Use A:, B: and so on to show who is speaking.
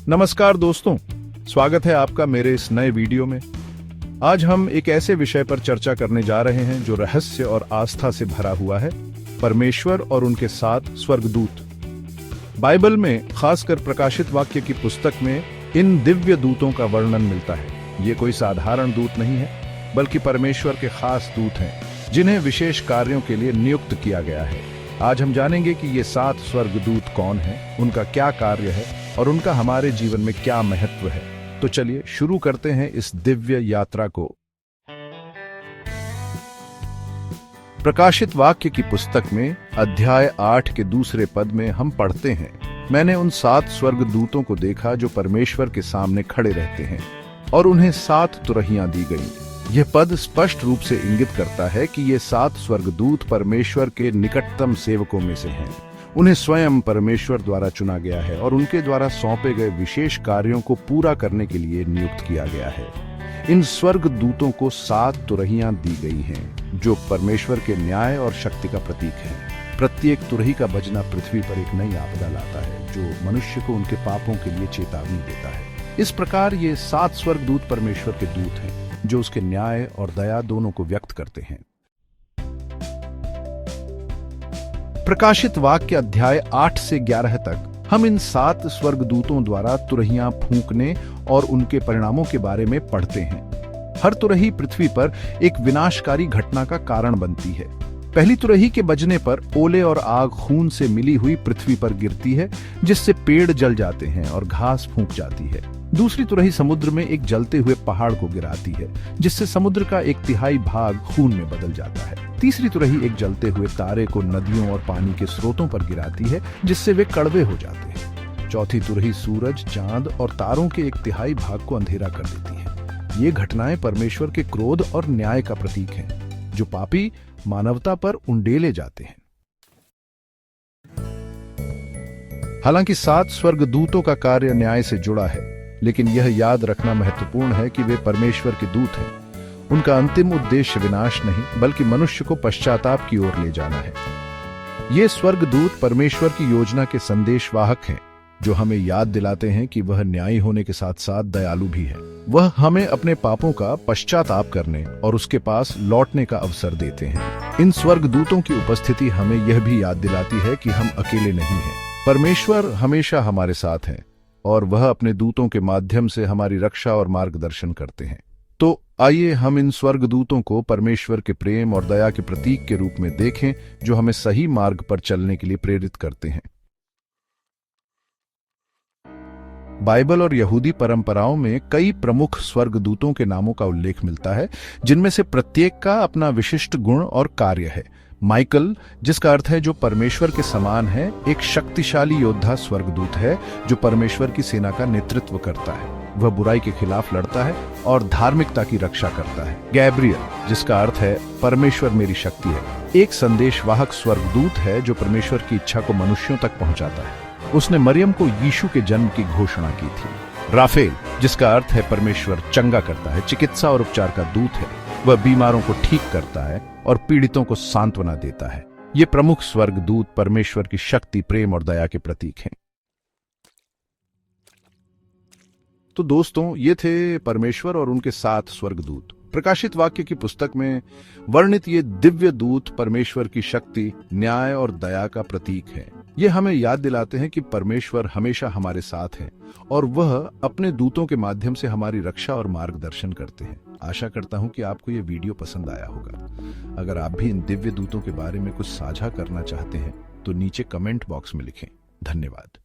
A: नमस्कार दोस्तों, स्वागत है आपका मेरे इस नए वीडियो में। आज हम एक ऐसे विषय पर चर्चा करने जा रहे हैं जो रहस्य और आस्था से भरा हुआ है, परमेश्वर और उनके 7 स्वर्गदूत। बाइबल में, खासकर प्रकाशित वाक्य की पुस्तक में, इन दिव्य दूतों का वर्णन मिलता है। ये कोई साधारण दूत नहीं है, बल्कि परमेश्वर के खास दूत हैं, जिन्हें विशेष कार्यों के लिए नियुक्त किया गया है। आज हम जानेंगे कि ये 7 स्वर्गदूत कौन हैं, उनका क्या कार्य है और उनका हमारे जीवन में क्या महत्व है। तो चलिए शुरू करते हैं इस दिव्य यात्रा को। प्रकाशित वाक्य की पुस्तक में अध्याय 8 के दूसरे पद में हम पढ़ते हैं, मैंने उन 7 स्वर्गदूतों को देखा जो परमेश्वर के सामने खड़े रहते हैं, और उन्हें 7 तुरहियां दी गईं। यह पद स्पष्ट रूप से इंगित करता है कि ये 7 स्वर्गदूत परमेश्वर के निकटतम सेवकों में से हैं। उन्हें स्वयं परमेश्वर द्वारा चुना गया है और उनके द्वारा सौंपे गए विशेष कार्यों को पूरा करने के लिए नियुक्त किया गया है। इन स्वर्गदूतों को 7 तुरहियां दी गई हैं, जो परमेश्वर के न्याय और शक्ति का प्रतीक है। प्रत्येक तुरही का बजना पृथ्वी पर एक नई आपदा लाता है, जो मनुष्य को उनके पापों के लिए चेतावनी देता है। इस प्रकार ये 7 स्वर्गदूत परमेश्वर के दूत हैं, जो उसके न्याय और दया दोनों को व्यक्त करते हैं। प्रकाशित वाक्य अध्याय 8 से 11 तक हम इन 7 स्वर्गदूतों द्वारा तुरहियां फूंकने और उनके परिणामों के बारे में पढ़ते हैं। हर तुरही पृथ्वी पर एक विनाशकारी घटना का कारण बनती है। पहली तुरही के बजने पर ओले और आग खून से मिली हुई पृथ्वी पर गिरती है, जिससे पेड़ जल जाते हैं और घास फूंक जाती है। दूसरी तुरही समुद्र में एक जलते हुए पहाड़ को गिराती है, जिससे समुद्र का 1/3 भाग खून में बदल जाता है। तीसरी तुरही एक जलते हुए तारे को नदियों और पानी के स्रोतों पर गिराती है, जिससे वे कड़वे हो जाते हैं। चौथी तुरही सूरज, चांद और तारों के 1/3 भाग को अंधेरा कर देती है। ये घटनाएं परमेश्वर के क्रोध और न्याय का प्रतीक हैं, जो पापी मानवता पर उंडेले जाते हैं। हालांकि 7 स्वर्गदूतों का कार्य न्याय से जुड़ा है, लेकिन यह याद रखना महत्वपूर्ण है कि वे परमेश्वर के दूत हैं। उनका अंतिम उद्देश्य विनाश नहीं, बल्कि मनुष्य को पश्चाताप की ओर ले जाना है। ये स्वर्गदूत परमेश्वर की योजना के संदेशवाहक हैं, जो हमें याद दिलाते हैं कि वह न्यायी होने के साथ साथ दयालु भी है। वह हमें अपने पापों का पश्चाताप करने और उसके पास लौटने का अवसर देते हैं। इन स्वर्गदूतों की उपस्थिति हमें यह भी याद दिलाती है कि हम अकेले नहीं हैं। परमेश्वर हमेशा हमारे साथ है और वह अपने दूतों के माध्यम से हमारी रक्षा और मार्गदर्शन करते हैं। तो आइए हम इन स्वर्गदूतों को परमेश्वर के प्रेम और दया के प्रतीक के रूप में देखें, जो हमें सही मार्ग पर चलने के लिए प्रेरित करते हैं। बाइबल और यहूदी परंपराओं में कई प्रमुख स्वर्गदूतों के नामों का उल्लेख मिलता है, जिनमें से प्रत्येक का अपना विशिष्ट गुण और कार्य है। माइकल, जिसका अर्थ है जो परमेश्वर के समान है, एक शक्तिशाली योद्धा स्वर्गदूत है जो परमेश्वर की सेना का नेतृत्व करता है। वह बुराई के खिलाफ लड़ता है और धार्मिकता की रक्षा करता है। गैब्रियल, जिसका अर्थ है परमेश्वर मेरी शक्ति है, एक संदेशवाहक स्वर्गदूत है जो परमेश्वर की इच्छा को मनुष्यों तक पहुंचाता है। उसने मरियम को यीशु के जन्म की घोषणा की थी। राफेल, जिसका अर्थ है परमेश्वर चंगा करता है, चिकित्सा और उपचार का दूत है। वह बीमारों को ठीक करता है और पीड़ितों को सांत्वना देता है। ये प्रमुख स्वर्गदूत परमेश्वर की शक्ति, प्रेम और दया के प्रतीक हैं। तो दोस्तों, ये थे परमेश्वर और उनके 7 स्वर्गदूत। प्रकाशित वाक्य की पुस्तक में वर्णित ये दिव्य दूत परमेश्वर की शक्ति, न्याय और दया का प्रतीक है। ये हमें याद दिलाते हैं कि परमेश्वर हमेशा हमारे साथ है और वह अपने दूतों के माध्यम से हमारी रक्षा और मार्गदर्शन करते हैं। आशा करता हूं कि आपको ये वीडियो पसंद आया होगा। अगर आप भी इन दिव्य दूतों के बारे में कुछ साझा करना चाहते हैं, तो नीचे कमेंट बॉक्स में लिखें। धन्यवाद।